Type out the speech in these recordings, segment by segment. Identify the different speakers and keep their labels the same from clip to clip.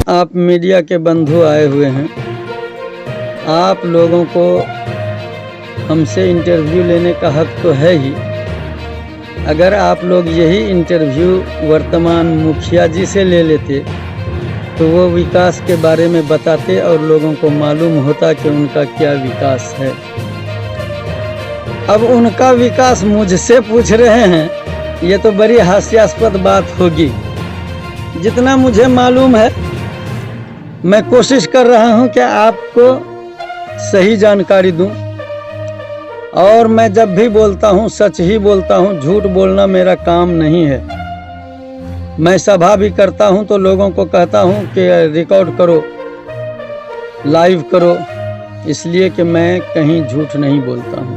Speaker 1: आप मीडिया के बंधु आए हुए हैं, आप लोगों को हमसे इंटरव्यू लेने का हक तो है ही। अगर आप लोग यही इंटरव्यू वर्तमान मुखिया जी से ले लेते तो वो विकास के बारे में बताते और लोगों को मालूम होता कि उनका क्या विकास है। अब उनका विकास मुझसे पूछ रहे हैं, ये तो बड़ी हास्यास्पद बात होगी। जितना मुझे मालूम है मैं कोशिश कर रहा हूं कि आपको सही जानकारी दूं, और मैं जब भी बोलता हूं सच ही बोलता हूं, झूठ बोलना मेरा काम नहीं है। मैं सभा भी करता हूं तो लोगों को कहता हूं कि रिकॉर्ड करो, लाइव करो, इसलिए कि मैं कहीं झूठ नहीं बोलता हूं।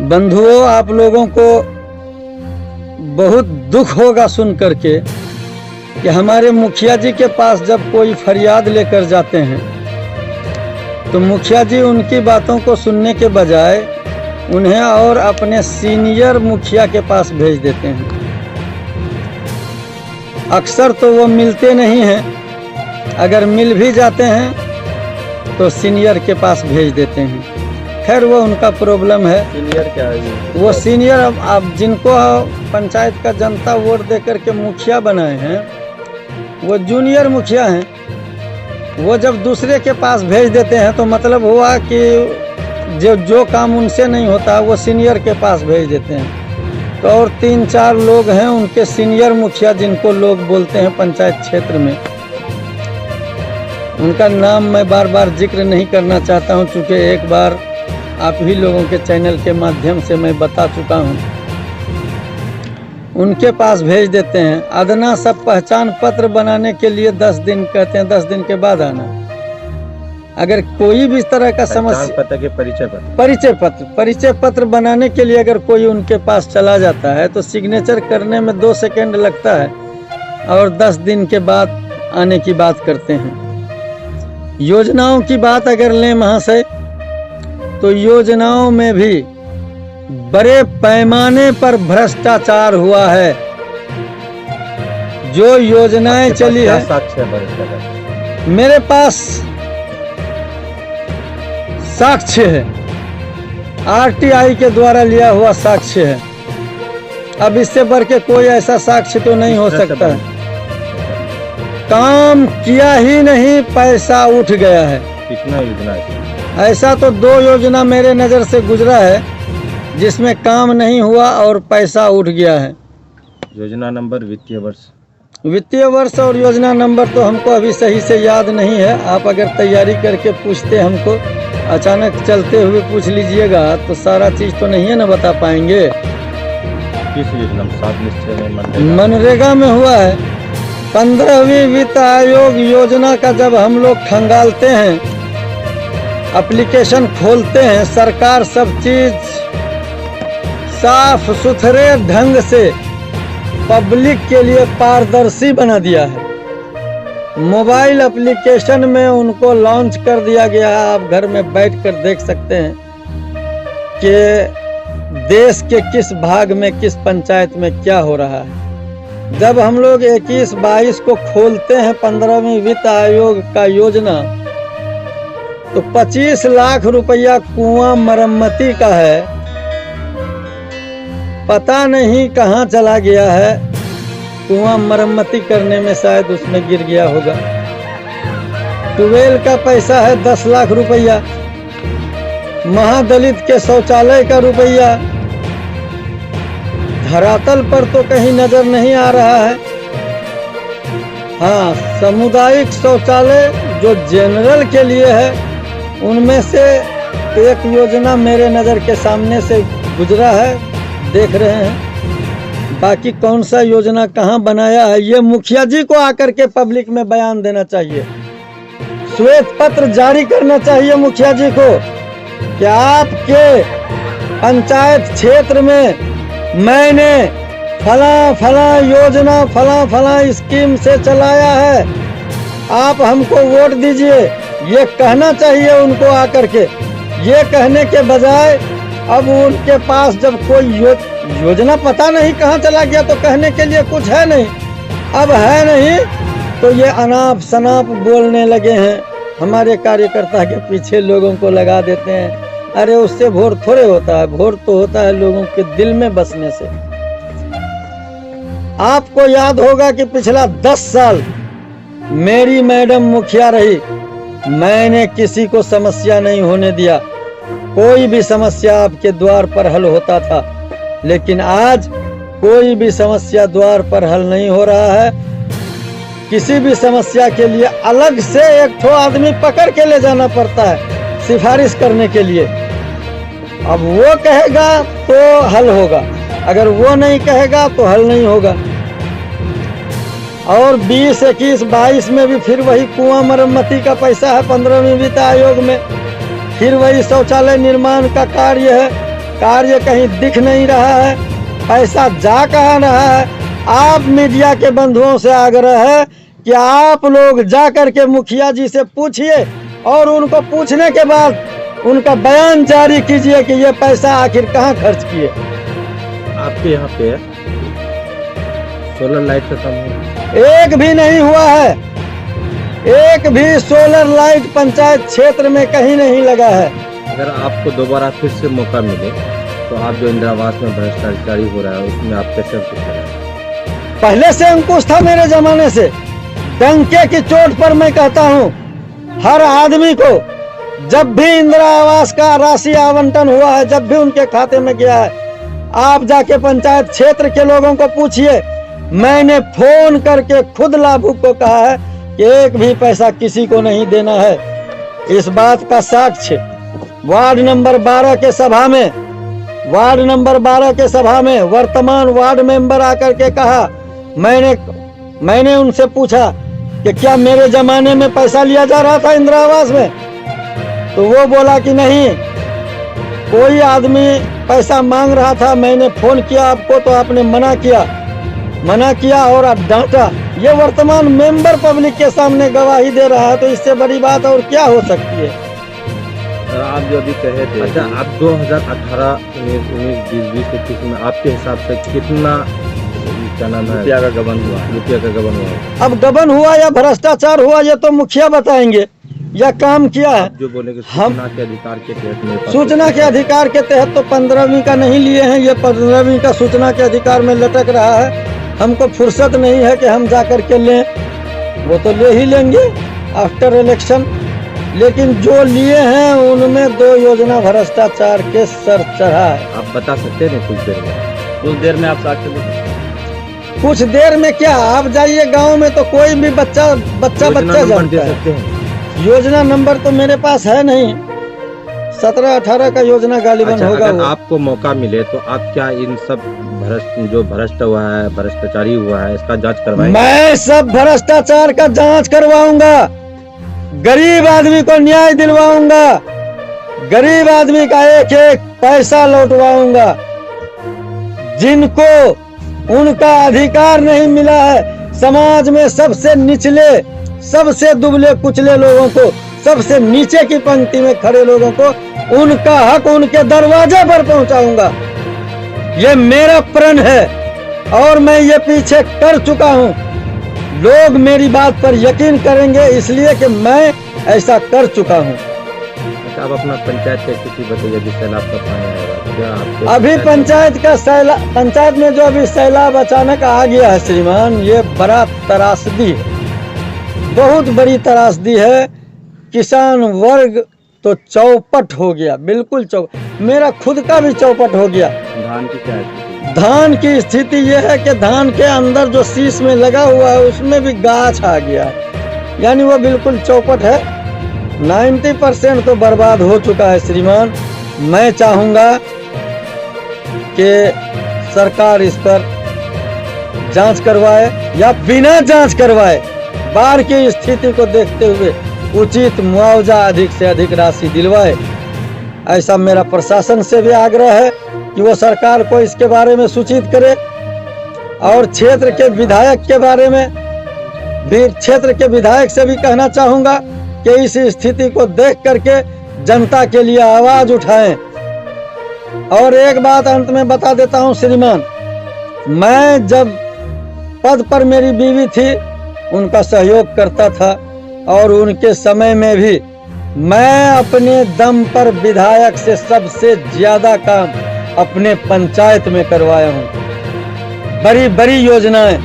Speaker 1: बंधुओं, आप लोगों को बहुत दुख होगा सुन करके कि हमारे मुखिया जी के पास जब कोई फरियाद लेकर जाते हैं तो मुखिया जी उनकी बातों को सुनने के बजाय उन्हें और अपने सीनियर मुखिया के पास भेज देते हैं। अक्सर तो वो मिलते नहीं हैं, अगर मिल भी जाते हैं तो सीनियर के पास भेज देते हैं। खैर वो उनका प्रॉब्लम है।
Speaker 2: सीनियर क्या है?
Speaker 1: वो सीनियर अब जिनको पंचायत का जनता वोट देकर के मुखिया बनाए हैं वो जूनियर मुखिया हैं। वो जब दूसरे के पास भेज देते हैं तो मतलब हुआ कि जो काम उनसे नहीं होता वो सीनियर के पास भेज देते हैं। तो और 3-4 लोग हैं उनके सीनियर मुखिया, जिनको लोग बोलते हैं पंचायत क्षेत्र में। उनका नाम मैं बार बार जिक्र नहीं करना चाहता हूं, चूँकि एक बार आप ही लोगों के चैनल के माध्यम से मैं बता चुका हूं। उनके पास भेज देते हैं। अदना सब पहचान पत्र बनाने के लिए 10 दिन कहते हैं, 10 दिन के बाद आना। अगर कोई भी तरह का समस्या, परिचय पत्र बनाने के लिए अगर कोई उनके पास चला जाता है तो सिग्नेचर करने में 2 सेकंड लगता है और 10 दिन के बाद आने की बात करते हैं। योजनाओं की बात अगर लें महाशय, तो योजनाओं में भी बड़े पैमाने पर भ्रष्टाचार हुआ है। जो योजनाएं चली है, मेरे पास साक्ष्य है, आरटीआई के द्वारा लिया हुआ साक्ष्य है। अब इससे बढ़ के कोई ऐसा साक्ष्य तो नहीं हो सकता है। काम किया ही नहीं, पैसा उठ गया है।
Speaker 2: कितना योजना है?
Speaker 1: ऐसा तो 2 योजना मेरे नज़र से गुजरा है जिसमें काम नहीं हुआ और पैसा उठ गया है।
Speaker 2: योजना नंबर,
Speaker 1: वित्तीय वर्ष और योजना नंबर तो हमको अभी सही से याद नहीं है। आप अगर तैयारी करके पूछते हमको, अचानक चलते हुए पूछ लीजिएगा तो सारा चीज़ तो नहीं है ना बता पाएंगे।
Speaker 2: किस योजना?
Speaker 1: मनरेगा में हुआ है। 15वीं वित्त आयोग योजना का जब हम लोग खंगालते हैं, एप्लीकेशन खोलते हैं, सरकार सब चीज साफ सुथरे ढंग से पब्लिक के लिए पारदर्शी बना दिया है। मोबाइल एप्लीकेशन में उनको लॉन्च कर दिया गया है। आप घर में बैठकर देख सकते हैं कि देश के किस भाग में, किस पंचायत में क्या हो रहा है। जब हम लोग 21-22 को खोलते हैं 15वीं वित्त आयोग का योजना, तो 25 लाख रुपया कुआं मरम्मती का है। पता नहीं कहां चला गया है। कुआं मरम्मती करने में शायद उसमें गिर गया होगा। ट्यूबवेल का पैसा है 10 लाख रुपया। महादलित के शौचालय का रुपया धरातल पर तो कहीं नजर नहीं आ रहा है। हाँ, सामुदायिक शौचालय जो जनरल के लिए है, उनमें से एक योजना मेरे नज़र के सामने से गुजरा है, देख रहे हैं। बाकी कौन सा योजना कहां बनाया है, ये मुखिया जी को आकर के पब्लिक में बयान देना चाहिए। श्वेत पत्र जारी करना चाहिए मुखिया जी को कि आपके पंचायत क्षेत्र में मैंने फला योजना फला स्कीम से चलाया है, आप हमको वोट दीजिए। ये कहना चाहिए उनको आकर के। ये कहने के बजाय अब उनके पास जब कोई योजना पता नहीं कहाँ चला गया तो कहने के लिए कुछ है नहीं। अब है नहीं तो ये अनाप शनाप बोलने लगे हैं। हमारे कार्यकर्ता के पीछे लोगों को लगा देते हैं। अरे उससे वोट थोड़े होता है, वोट तो होता है लोगों के दिल में बसने से। आपको याद होगा कि पिछला 10 साल मेरी मैडम मुखिया रही, मैंने किसी को समस्या नहीं होने दिया। कोई भी समस्या आपके द्वार पर हल होता था, लेकिन आज कोई भी समस्या द्वार पर हल नहीं हो रहा है। किसी भी समस्या के लिए अलग से एक ठो आदमी पकड़ के ले जाना पड़ता है सिफारिश करने के लिए। अब वो कहेगा तो हल होगा, अगर वो नहीं कहेगा तो हल नहीं होगा। और 20, 21, 22 में भी फिर वही कुआं मरम्मती का पैसा है 15वीं वित्त आयोग में। फिर वही शौचालय निर्माण का कार्य है, कार्य कहीं दिख नहीं रहा है, पैसा जा कहाँ रहा है। आप मीडिया के बंधुओं से आग्रह है कि आप लोग जा कर के मुखिया जी से पूछिए और उनको पूछने के बाद उनका बयान जारी कीजिए कि ये पैसा आखिर कहाँ खर्च किए।
Speaker 2: आपके यहाँ पे सोलर लाइट का काम हुआ?
Speaker 1: एक भी नहीं हुआ है, एक भी सोलर लाइट पंचायत क्षेत्र में कहीं नहीं लगा है।
Speaker 2: अगर आपको दोबारा फिर से मौका मिले तो आप जो इंदिरा आवास में भ्रष्टाचारी हो रहा है उसमें आप कैसे अंकुश लगाएंगे?
Speaker 1: पहले से अंकुश था मेरे जमाने से। डंके की चोट पर मैं कहता हूँ, हर आदमी को जब भी इंदिरा आवास का राशि आवंटन हुआ है, जब भी उनके खाते में गया है, आप जाके पंचायत क्षेत्र के लोगों को पूछिए। मैंने फोन करके खुद लाभुक को कहा है कि एक भी पैसा किसी को नहीं देना है। इस बात का साक्ष्य वार्ड नंबर 12 के सभा में, वार्ड नंबर 12 के सभा में वर्तमान वार्ड मेंबर आकर के कहा, मैंने उनसे पूछा कि क्या मेरे जमाने में पैसा लिया जा रहा था इंदिरा आवास में, तो वो बोला कि नहीं, कोई आदमी पैसा मांग रहा था, मैंने फोन किया आपको तो आपने मना किया और आप डांटा। ये वर्तमान मेंबर पब्लिक के सामने गवाही दे रहा है, तो इससे बड़ी बात और क्या हो सकती है।
Speaker 2: सर आप जो अभी कहे थे, अच्छा आप 2018, 19, 20, 21 में आपके हिसाब से कितना क्या नाम है रुपया का गबन हुआ?
Speaker 1: अब गबन हुआ या भ्रष्टाचार हुआ ये तो मुखिया बताएंगे, या काम किया है।
Speaker 2: जो बोले कि सूचना के अधिकार के तहत,
Speaker 1: सूचना के अधिकार के तहत तो 15वीं का नहीं लिए हैं, ये 15वीं का सूचना के अधिकार में लटक रहा है। हमको फुर्सत नहीं है कि हम जाकर के लें, वो तो ले ही लेंगे आफ्टर इलेक्शन। लेकिन जो लिए हैं उनमें 2 योजना भ्रष्टाचार के सर चढ़ा है।
Speaker 2: आप बता सकते हैं कुछ देर में? कुछ देर में आप साक्ष्य,
Speaker 1: कुछ देर में क्या, आप जाइए गांव में तो कोई भी बच्चा जानता है। योजना नंबर तो मेरे पास है नहीं, 17-18 का योजना गालिबन होगा।
Speaker 2: अगर आपको मौका मिले तो आप क्या इन सब जो भ्रष्ट हुआ है, भ्रष्टाचारी हुआ है, इसका जांच करवाएंगे?
Speaker 1: मैं सब भ्रष्टाचार का जांच करवाऊंगा, गरीब आदमी को न्याय दिलवाऊंगा, गरीब आदमी का एक एक पैसा लौटवाऊंगा। जिनको उनका अधिकार नहीं मिला है, समाज में सबसे निचले, सबसे दुबले कुचले लोगों को, सबसे नीचे की पंक्ति में खड़े लोगों को उनका हक उनके दरवाजे पर पहुंचाऊंगा। ये मेरा प्रण है और मैं ये पीछे कर चुका हूं। लोग मेरी बात पर यकीन करेंगे इसलिए कि मैं ऐसा कर चुका हूं।
Speaker 2: अच्छा आप अपना पंचायत का स्थिति बताइए, अभी सैलाब का पानी आएगा क्या आपके?
Speaker 1: अभी पंचायत में जो अभी सैलाब अचानक आ गया है श्रीमान, ये बड़ा त्रासदी है, बहुत बड़ी त्रासदी है। किसान वर्ग तो चौपट हो गया, बिल्कुल मेरा खुद का भी चौपट हो गया।
Speaker 2: धान की क्या है?
Speaker 1: धान की स्थिति यह है कि धान के अंदर जो शीश में लगा हुआ है उसमें भी गाछ आ गया है, यानी वो बिल्कुल चौपट है। 90% तो बर्बाद हो चुका है श्रीमान। मैं चाहूंगा कि सरकार इस पर जांच करवाए या बिना जांच करवाए बाढ़ की स्थिति को देखते हुए उचित मुआवजा अधिक से अधिक राशि दिलवाए। ऐसा मेरा प्रशासन से भी आग्रह है कि वो सरकार को इसके बारे में सूचित करे। और क्षेत्र के विधायक के बारे में भी, क्षेत्र के विधायक से भी कहना चाहूँगा कि इस स्थिति को देख करके जनता के लिए आवाज उठाएं। और एक बात अंत में बता देता हूँ श्रीमान, मैं जब पद पर मेरी बीवी थी उनका सहयोग करता था, और उनके समय में भी मैं अपने दम पर विधायक से सबसे ज्यादा काम अपने पंचायत में करवाया हूँ, बड़ी बड़ी योजनाएं।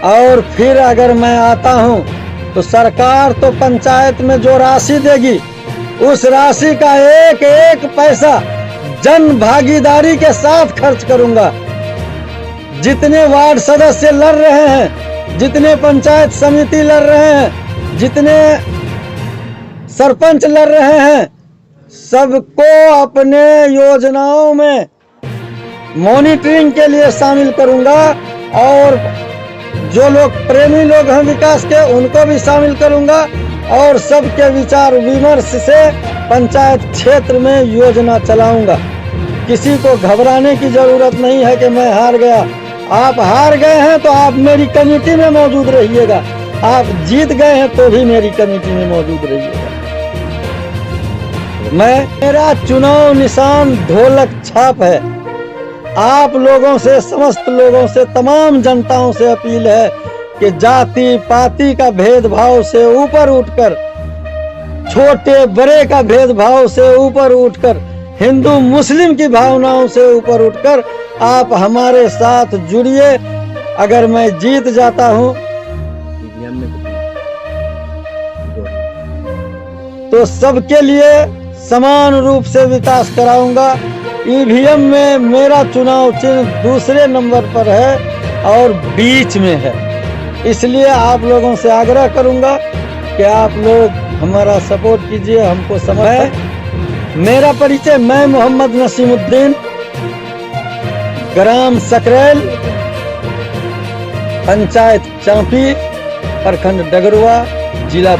Speaker 1: और फिर अगर मैं आता हूँ तो सरकार तो पंचायत में जो राशि देगी उस राशि का एक एक पैसा जन भागीदारी के साथ खर्च करूंगा। जितने वार्ड सदस्य लड़ रहे हैं, जितने पंचायत समिति लड़ रहे हैं, जितने सरपंच लड़ रहे हैं, सबको अपने योजनाओं में मॉनिटरिंग के लिए शामिल करूंगा, और जो लोग प्रेमी लोग हैं विकास के उनको भी शामिल करूंगा, और सबके विचार विमर्श से पंचायत क्षेत्र में योजना चलाऊंगा। किसी को घबराने की जरूरत नहीं है कि मैं हार गया। आप हार गए हैं तो आप मेरी कमेटी में मौजूद रहिएगा, आप जीत गए हैं तो भी मेरी कमेटी में मौजूद रहिएगा। मेरा चुनाव निशान ढोलक छाप है। आप लोगों से, समस्त लोगों से, तमाम जनताओं से अपील है कि जाति पाति का भेदभाव से ऊपर उठकर, छोटे बड़े का भेदभाव से ऊपर उठकर, हिंदू मुस्लिम की भावनाओं से ऊपर उठकर आप हमारे साथ जुड़िए। अगर मैं जीत जाता हूं तो सबके लिए समान रूप से विकास कराऊंगा। ईवीएम में मेरा चुनाव चिन्ह दूसरे नंबर पर है और बीच में है, इसलिए आप लोगों से आग्रह करूंगा कि आप लोग हमारा सपोर्ट कीजिए, हमको समय। मेरा परिचय, मैं मोहम्मद नसीमुद्दीन, ग्राम सकरेल, पंचायत चांपी, प्रखंड डगरुआ, जिला